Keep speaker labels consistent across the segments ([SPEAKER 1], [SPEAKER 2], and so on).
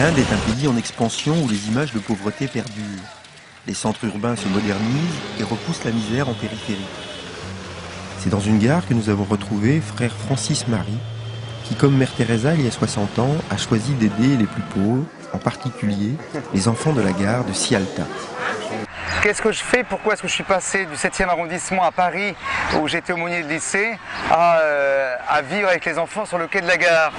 [SPEAKER 1] L'Inde est un pays en expansion où les images de pauvreté perdurent. Les centres urbains se modernisent et repoussent la misère en périphérie. C'est dans une gare que nous avons retrouvé frère Francis Marie, qui, comme Mère Teresa il y a 60 ans, a choisi d'aider les plus pauvres, en particulier les enfants de la gare de Sialta.
[SPEAKER 2] Qu'est-ce que je fais? Pourquoi est-ce que je suis passé du 7e arrondissement à Paris, où j'étais aumônier de lycée, à vivre avec les enfants sur le quai de la gare?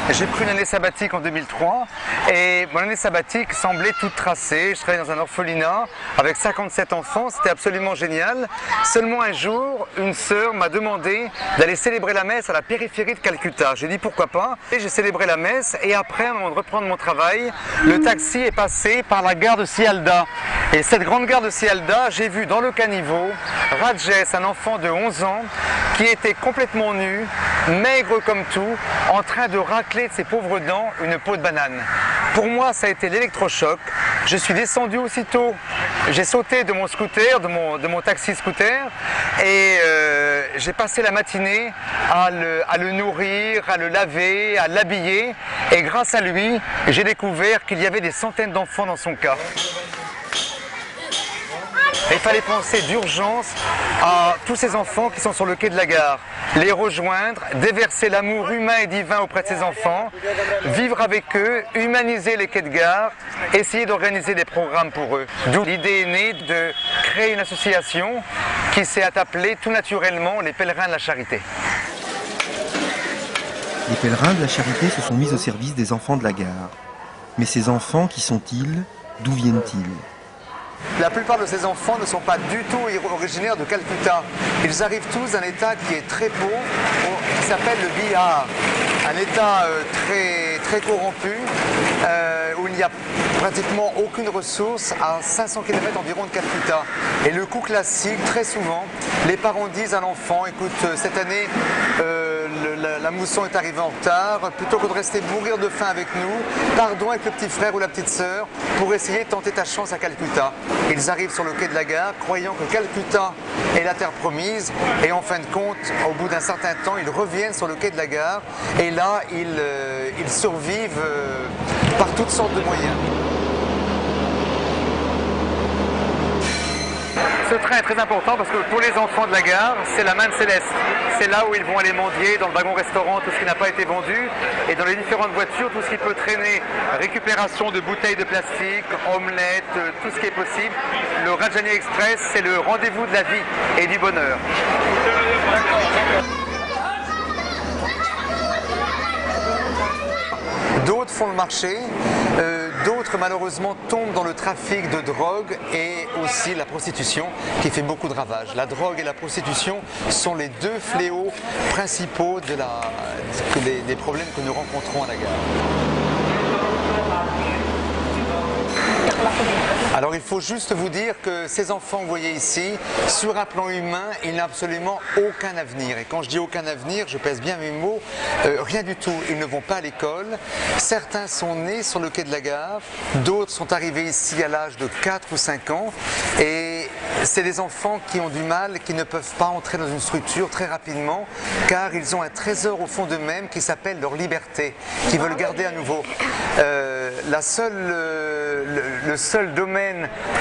[SPEAKER 2] J'ai pris une année sabbatique en 2003 et mon année sabbatique semblait toute tracée. Je travaillais dans un orphelinat avec 57 enfants, c'était absolument génial. Seulement un jour, une sœur m'a demandé d'aller célébrer la messe à la périphérie de Calcutta. J'ai dit pourquoi pas. Et j'ai célébré la messe et après, avant de reprendre mon travail, le taxi est passé par la gare de Sialda. Et cette grande gare de Sialda, j'ai vu dans le caniveau Rajesh, un enfant de 11 ans, qui était complètement nu, maigre comme tout, en train de racler de ses pauvres dents une peau de banane. Pour moi, ça a été l'électrochoc. Je suis descendu aussitôt. J'ai sauté de mon scooter, de mon taxi-scooter, et j'ai passé la matinée à le nourrir, à le laver, à l'habiller. Et grâce à lui, j'ai découvert qu'il y avait des centaines d'enfants dans son cas. Il fallait penser d'urgence à tous ces enfants qui sont sur le quai de la gare, les rejoindre, déverser l'amour humain et divin auprès de ces enfants, vivre avec eux, humaniser les quais de gare, essayer d'organiser des programmes pour eux. D'où l'idée est née de créer une association qui s'est appelée tout naturellement les Pèlerins de la Charité.
[SPEAKER 1] Les Pèlerins de la Charité se sont mis au service des enfants de la gare. Mais ces enfants, qui sont-ils? D'où viennent-ils?
[SPEAKER 2] La plupart de ces enfants ne sont pas du tout originaires de Calcutta. Ils arrivent tous d'un état qui est très pauvre, qui s'appelle le Bihar. Un état très corrompu, où il n'y a pratiquement aucune ressource à 500 km environ de Calcutta. Et le coup classique, très souvent, les parents disent à l'enfant, écoute, cette année, la mousson est arrivée en retard, plutôt que de rester mourir de faim avec nous, pardon avec le petit frère ou la petite sœur pour essayer de tenter ta chance à Calcutta. Ils arrivent sur le quai de la gare, croyant que Calcutta est la terre promise, et en fin de compte, au bout d'un certain temps, ils reviennent sur le quai de la gare, et là, ils survivent par toutes sortes de moyens. Ce train est très important parce que pour les enfants de la gare, c'est la manne céleste. C'est là où ils vont aller mendier, dans le wagon-restaurant, tout ce qui n'a pas été vendu, et dans les différentes voitures, tout ce qui peut traîner, récupération de bouteilles de plastique, omelettes, tout ce qui est possible. Le Rajani Express, c'est le rendez-vous de la vie et du bonheur. D'autres font le marché, d'autres malheureusement tombent dans le trafic de drogue et aussi la prostitution qui fait beaucoup de ravages. La drogue et la prostitution sont les deux fléaux principaux des problèmes que nous rencontrons à la gare. Alors il faut juste vous dire que ces enfants que vous voyez ici, sur un plan humain, ils n'ont absolument aucun avenir. Et quand je dis aucun avenir, je pèse bien mes mots, rien du tout. Ils ne vont pas à l'école. Certains sont nés sur le quai de la gare, d'autres sont arrivés ici à l'âge de 4 ou 5 ans. Et c'est des enfants qui ont du mal, qui ne peuvent pas entrer dans une structure très rapidement, car ils ont un trésor au fond d'eux-mêmes qui s'appelle leur liberté, qu'ils veulent garder à nouveau. Le seul domaine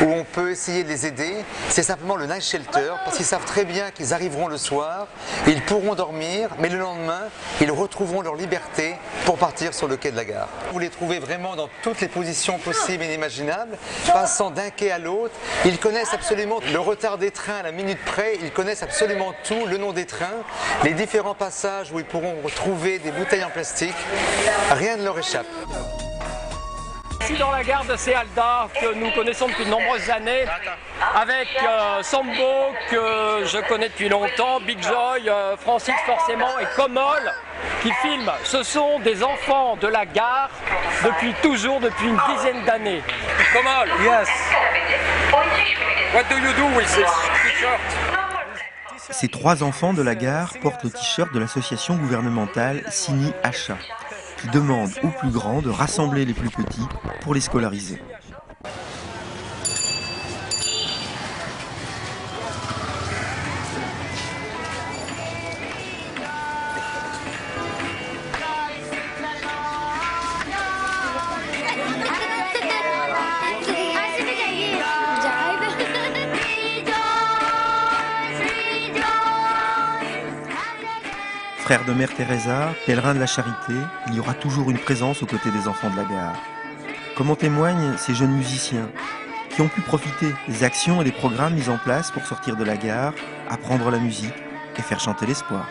[SPEAKER 2] où on peut essayer de les aider, c'est simplement le night shelter, parce qu'ils savent très bien qu'ils arriveront le soir, ils pourront dormir, mais le lendemain, ils retrouveront leur liberté pour partir sur le quai de la gare. Vous les trouvez vraiment dans toutes les positions possibles et inimaginables, passant d'un quai à l'autre. Ils connaissent absolument le retard des trains à la minute près, ils connaissent absolument tout, le nom des trains, les différents passages où ils pourront retrouver des bouteilles en plastique. Rien ne leur échappe.
[SPEAKER 3] Ici dans la gare de Sialda, que nous connaissons depuis de nombreuses années, avec Sambo, que je connais depuis longtemps, Big Joy, Francis forcément, et Komol, qui filment. Ce sont des enfants de la gare depuis toujours, depuis une dizaine d'années. Komol, yes. What do you do with this t-shirt?
[SPEAKER 1] Ces 3 enfants de la gare portent le t-shirt de l'association gouvernementale Sini Acha, qui demande aux plus grands de rassembler les plus petits pour les scolariser. Frère de Mère Teresa, pèlerin de la charité, il y aura toujours une présence aux côtés des enfants de la gare. Comme en témoignent ces jeunes musiciens qui ont pu profiter des actions et des programmes mis en place pour sortir de la gare, apprendre la musique et faire chanter l'espoir.